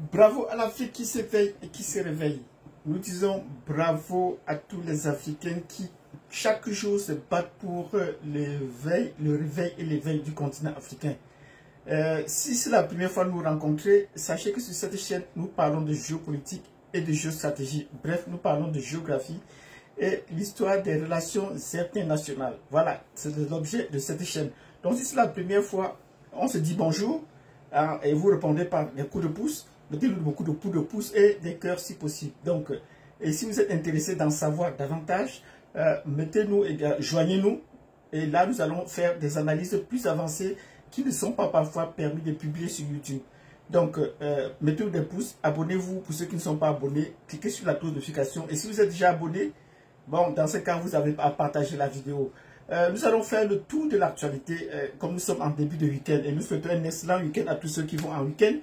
Bravo à l'Afrique qui s'éveille et qui se réveille. Nous disons bravo à tous les Africains qui, chaque jour, se battent pour le réveil et l'éveil du continent africain. Si c'est la première fois que nous rencontrer, sachez que sur cette chaîne, nous parlons de géopolitique et de géostratégie. Bref, nous parlons de géographie et l'histoire des relations internationales. Voilà, c'est l'objet de cette chaîne. Donc, si c'est la première fois, on se dit bonjour et vous répondez par des coups de pouce. Mettez-nous beaucoup de coups de pouce et des cœurs si possible. Donc, et si vous êtes intéressé d'en savoir davantage, mettez-nous et joignez-nous. Et là, nous allons faire des analyses plus avancées qui ne sont pas parfois permis de publier sur YouTube. Donc, mettez-nous des pouces, abonnez-vous pour ceux qui ne sont pas abonnés, cliquez sur la cloche de notification. Et si vous êtes déjà abonné, bon, dans ce cas, vous avez à partager la vidéo. Nous allons faire le tour de l'actualité, comme nous sommes en début de week-end. Et nous souhaitons un excellent week-end à tous ceux qui vont en week-end.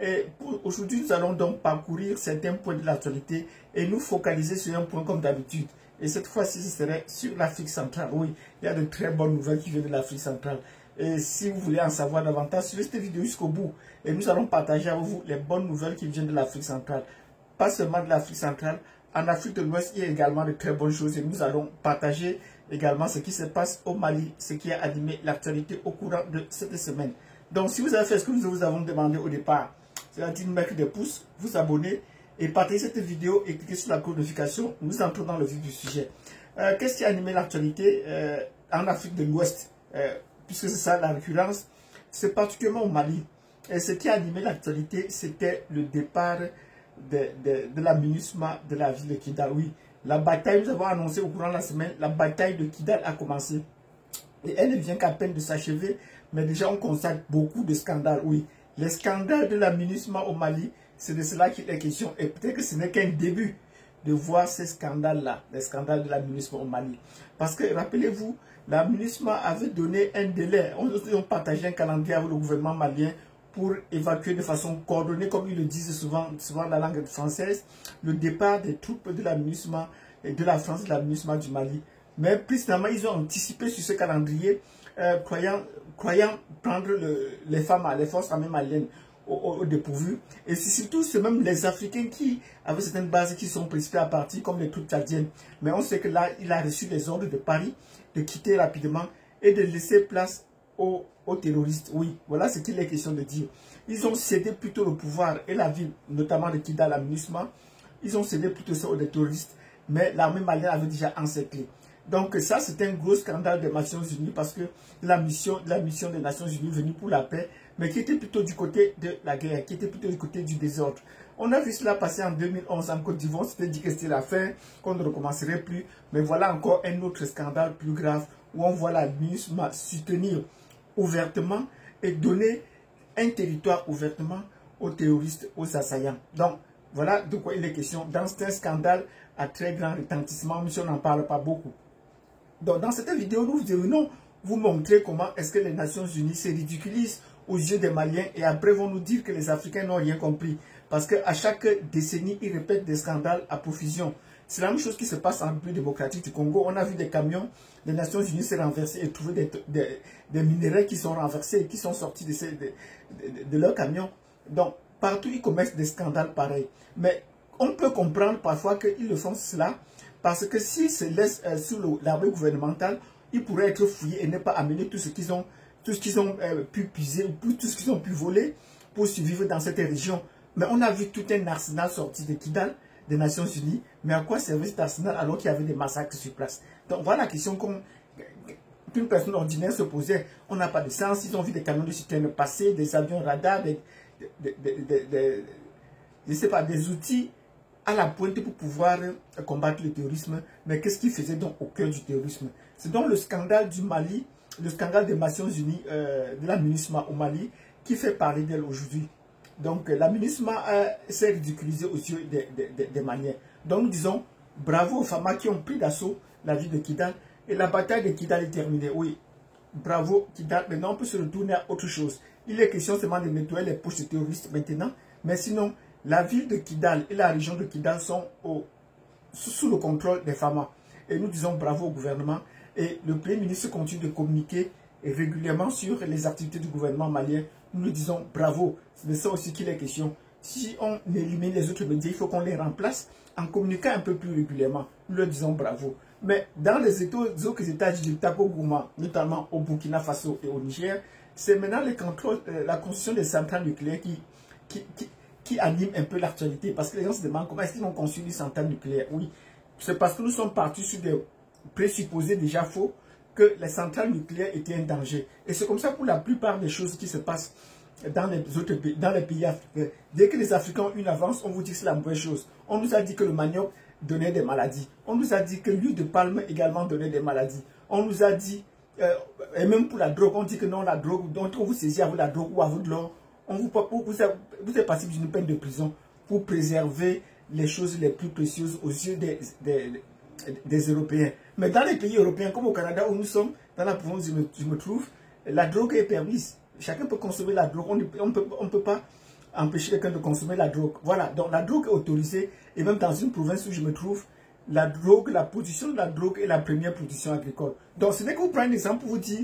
Et aujourd'hui, nous allons donc parcourir certains points de l'actualité et nous focaliser sur un point comme d'habitude. Et cette fois-ci, ce serait sur l'Afrique centrale. Oui, il y a de très bonnes nouvelles qui viennent de l'Afrique centrale. Et si vous voulez en savoir davantage, suivez cette vidéo jusqu'au bout. Et nous allons partager avec vous les bonnes nouvelles qui viennent de l'Afrique centrale. Pas seulement de l'Afrique centrale, en Afrique de l'Ouest, il y a également de très bonnes choses. Et nous allons partager également ce qui se passe au Mali, ce qui a animé l'actualité au courant de cette semaine. Donc, si vous avez fait ce que nous vous avons demandé au départ, c'est-à-dire mettre des pouces, vous abonner et partager cette vidéo et cliquer sur la cloche de notification, nous entrons dans le vif du sujet. Qu'est-ce qui a animé l'actualité en Afrique de l'Ouest, puisque c'est ça la récurrence, c'est particulièrement au Mali. Et ce qui a animé l'actualité, c'était le départ de la MINUSMA de la ville de Kidal. Oui, la bataille, nous avons annoncé au courant de la semaine, la bataille de Kidal a commencé. Et elle ne vient qu'à peine de s'achever, mais déjà on constate beaucoup de scandales, oui. Les scandales de la MINUSMA au Mali, c'est de cela qu'il est question. Et peut-être que ce n'est qu'un début de voir ces scandales-là, les scandales de la MINUSMA au Mali. Parce que, rappelez-vous, la MINUSMA avait donné un délai. On partagé un calendrier avec le gouvernement malien pour évacuer de façon coordonnée, comme ils le disent souvent dans la langue française, le départ des troupes de la MINUSMA et de la France, de la MINUSMA du Mali. Mais plus finalement, ils ont anticipé sur ce calendrier, croyant prendre les forces armées maliennes au dépourvu. Et c'est surtout même les Africains qui avaient certaines bases qui sont précipitées à partir, comme les troupes tchadiennes. Mais on sait que là, il a reçu les ordres de Paris de quitter rapidement et de laisser place aux terroristes. Oui, voilà ce qu'il est question de dire. Ils ont cédé plutôt le pouvoir et la ville, notamment de Kidal, la MINUSMA, ils ont cédé plutôt ça aux terroristes. Mais l'armée malienne avait déjà encerclé. Donc ça, c'est un gros scandale des Nations Unies parce que la mission des Nations Unies venue pour la paix, mais qui était plutôt du côté de la guerre, qui était plutôt du côté du désordre. On a vu cela passer en 2011 en Côte d'Ivoire, c'était dit que c'était la fin, qu'on ne recommencerait plus. Mais voilà encore un autre scandale plus grave où on voit la MINUSMA soutenir ouvertement et donner un territoire ouvertement aux terroristes, aux assaillants. Donc voilà de quoi il est question. Dans un scandale à très grand retentissement, mais si on n'en parle pas beaucoup. Donc, dans cette vidéo, nous voulons vous montrer comment est-ce que les Nations Unies se ridiculisent aux yeux des Maliens et après vont nous dire que les Africains n'ont rien compris. Parce qu'à chaque décennie, ils répètent des scandales à profusion. C'est la même chose qui se passe en République démocratique du Congo. On a vu des camions des Nations Unies se renverser et trouver des minerais qui sont renversés et qui sont sortis de leurs camions. Donc, partout, ils commettent des scandales pareils. Mais on peut comprendre parfois qu'ils le font cela parce que s'ils se laissent sous l'armée gouvernementale, ils pourraient être fouillés et ne pas amener tout ce qu'ils ont, pu puiser ou tout ce qu'ils ont pu voler pour survivre dans cette région. Mais on a vu tout un arsenal sorti de Kidal, des Nations Unies. Mais à quoi servait cet arsenal alors qu'il y avait des massacres sur place? Donc voilà la question qu'une personne ordinaire se posait. On n'a pas de sens. Ils ont vu des camions de citernes passer, des avions radars, je sais pas, des outils à la pointe pour pouvoir combattre le terrorisme. Mais qu'est-ce qui faisait donc au cœur du terrorisme? C'est donc le scandale du Mali, le scandale des Nations Unies, de la MINUSMA au Mali, qui fait parler d'elle aujourd'hui. Donc la MINUSMA s'est ridiculisée aux yeux des Maliens. Donc nous disons bravo aux femmes qui ont pris d'assaut la ville de Kidal. Et la bataille de Kidal est terminée. Oui, bravo Kidal. Maintenant on peut se retourner à autre chose. Il est question seulement de nettoyer les poches de terroristes maintenant. Mais sinon, la ville de Kidal et la région de Kidal sont sous le contrôle des FAMA. Et nous disons bravo au gouvernement. Et le Premier ministre continue de communiquer régulièrement sur les activités du gouvernement malien. Nous lui disons bravo. C'est de ça aussi qu'il est question. si on élimine les autres médias, il faut qu'on les remplace en communiquant un peu plus régulièrement. Nous leur disons bravo. Mais dans les autres États du Tako Gouma, notamment au Burkina Faso et au Niger, c'est maintenant la construction des centrales nucléaires qui anime un peu l'actualité. Parce que les gens se demandent comment est-ce qu'ils ont construit une centrale nucléaire. Oui, c'est parce que nous sommes partis sur des présupposés déjà faux que les centrales nucléaires étaient un danger. Et c'est comme ça pour la plupart des choses qui se passent dans les pays africains. Dès que les Africains ont une avance, on vous dit que c'est la mauvaise chose. On nous a dit que le manioc donnait des maladies. On nous a dit que l'huile de palme également donnait des maladies. On nous a dit, et même pour la drogue, on dit que non, la drogue, donc on vous saisit avec la drogue ou avec de l'or, vous êtes passible d'une peine de prison pour préserver les choses les plus précieuses aux yeux des Européens. Mais dans les pays européens, comme au Canada où nous sommes, dans la province où je me trouve, la drogue est permise. Chacun peut consommer la drogue. On ne peut pas empêcher quelqu'un de consommer la drogue. Voilà, donc la drogue est autorisée. Et même dans une province où je me trouve, la drogue, la production de la drogue est la première production agricole. Donc ce n'est que vous prenez un exemple pour vous dire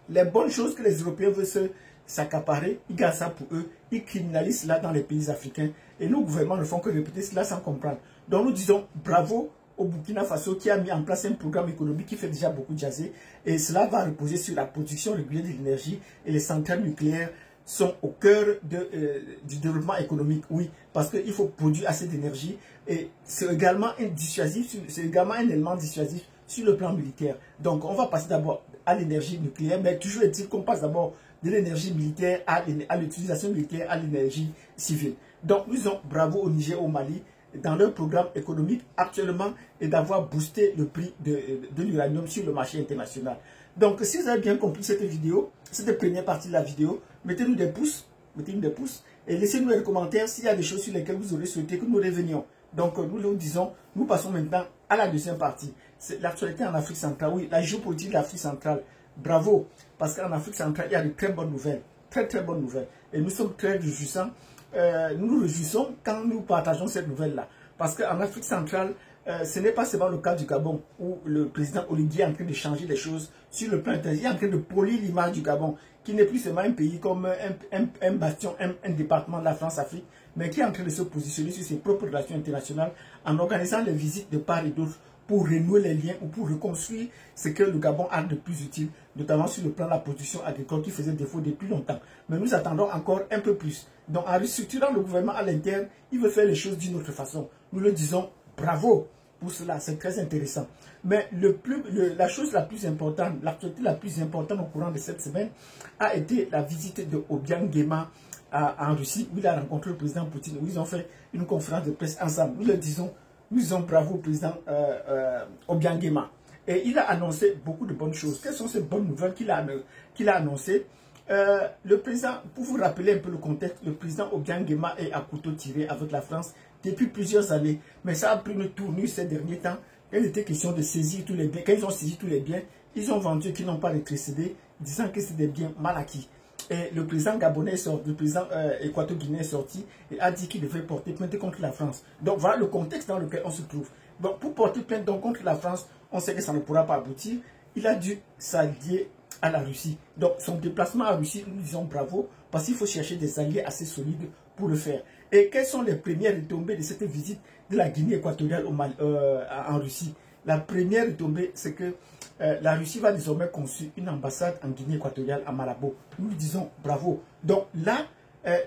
les bonnes choses que les Européens veulent s'accaparer, ils gardent ça pour eux, ils criminalisent cela dans les pays africains. Et nos gouvernements ne font que répéter cela sans comprendre. Donc nous disons bravo au Burkina Faso qui a mis en place un programme économique qui fait déjà beaucoup jaser. Et cela va reposer sur la production régulière de l'énergie. Et les centrales nucléaires sont au cœur du développement économique. Oui, parce qu'il faut produire assez d'énergie. Et c'est également un élément dissuasif sur le plan militaire. Donc on va passer d'abord à l'énergie nucléaire, mais toujours est-il qu'on passe d'abord de l'énergie militaire à l'utilisation militaire à l'énergie civile. Donc nous disons bravo au Niger, au Mali, dans leur programme économique actuellement et d'avoir boosté le prix de l'uranium sur le marché international. Donc si vous avez bien compris cette vidéo, cette première partie de la vidéo, mettez-nous des pouces, et laissez-nous des commentaires s'il y a des choses sur lesquelles vous aurez souhaité que nous revenions. Donc nous disons, nous passons maintenant à la deuxième partie. C'est l'actualité en Afrique centrale, oui, la géopolitique de l'Afrique centrale. Bravo, parce qu'en Afrique centrale, il y a de très bonnes nouvelles, très bonnes nouvelles. Et nous sommes très réjouissants. Nous nous réjouissons quand nous partageons cette nouvelle-là. Parce qu'en Afrique centrale, ce n'est pas seulement le cas du Gabon où le président Oligui est en train de changer les choses sur le plan intérieur. Il est en train de polir l'image du Gabon, qui n'est plus seulement un pays comme un bastion, un département de la France-Afrique, mais qui est en train de se positionner sur ses propres relations internationales en organisant les visites de part et d'autre pour renouer les liens ou pour reconstruire ce que le Gabon a de plus utile, notamment sur le plan de la production agricole qui faisait défaut depuis longtemps. Mais nous attendons encore un peu plus. Donc en restructurant le gouvernement à l'interne, il veut faire les choses d'une autre façon. Nous le disons bravo pour cela, c'est très intéressant. Mais la chose la plus importante, l'actualité la plus importante au courant de cette semaine a été la visite de Obiang Nguema en Russie, où il a rencontré le président Poutine, où ils ont fait une conférence de presse ensemble. Nous disons bravo au président Obiang Nguema. Et il a annoncé beaucoup de bonnes choses. Quelles sont ces bonnes nouvelles qu'il a annoncées? Le président, pour vous rappeler un peu le contexte, le président Obiang Nguema est à couteau tiré avec la France depuis plusieurs années. Mais ça a pris une tournure ces derniers temps. Il était question de saisir tous les biens. Quand ils ont saisi tous les biens, ils ont vendu qui n'ont pas rétrocédé, disant que c'est des biens mal acquis. Et le président gabonais est sorti, le président équato-guinéen est sorti et a dit qu'il devait porter plainte contre la France. Donc voilà le contexte dans lequel on se trouve. Donc pour porter plainte contre la France, on sait que ça ne pourra pas aboutir. Il a dû s'allier à la Russie. Donc son déplacement à Russie, nous disons bravo, parce qu'il faut chercher des alliés assez solides pour le faire. Et quelles sont les premières retombées de cette visite de la Guinée équatoriale en Russie? La première retombée, c'est que la Russie va désormais construire une ambassade en Guinée équatoriale à Malabo. Nous lui disons bravo. Donc là,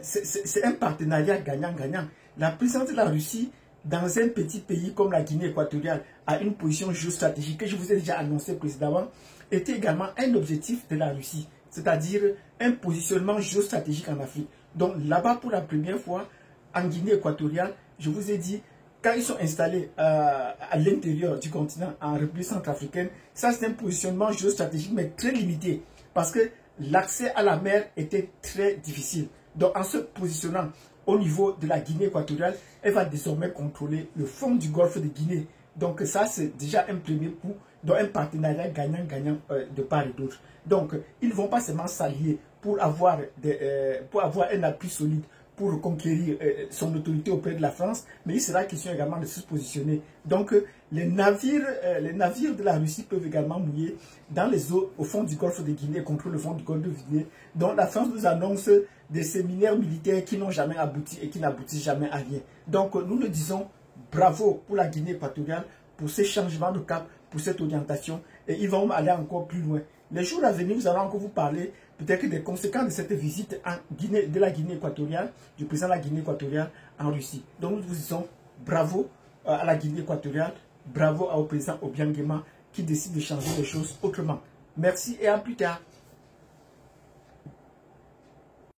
c'est un partenariat gagnant-gagnant. La présence de la Russie dans un petit pays comme la Guinée équatoriale a une position géostratégique que je vous ai déjà annoncé précédemment, était également un objectif de la Russie, c'est-à-dire un positionnement géostratégique en Afrique. Donc là-bas, pour la première fois, en Guinée équatoriale, je vous ai dit, quand ils sont installés à l'intérieur du continent, en République centrafricaine, ça c'est un positionnement géostratégique, mais très limité, parce que l'accès à la mer était très difficile. Donc en se positionnant au niveau de la Guinée équatoriale, elle va désormais contrôler le fond du golfe de Guinée. Donc ça c'est déjà un premier coup, dans un partenariat gagnant-gagnant de part et d'autre. Donc ils ne vont pas seulement s'allier pour avoir un appui solide pour reconquérir son autorité auprès de la France, mais il sera question également de se positionner. Donc les navires de la Russie peuvent également mouiller dans les eaux au fond du golfe de Guinée, contre le fond du golfe de Guinée. Donc la France nous annonce des séminaires militaires qui n'ont jamais abouti et qui n'aboutissent jamais à rien. Donc nous le disons, bravo pour la Guinée équatoriale, pour ces changements de cap, pour cette orientation, et ils vont aller encore plus loin. Les jours à venir, nous allons encore vous parler peut-être des conséquences de cette visite en Guinée, de la Guinée équatoriale, du président de la Guinée équatoriale en Russie. Donc nous vous disons bravo à la Guinée équatoriale, bravo au président Obiang Nguema qui décide de changer les choses autrement. Merci et à plus tard.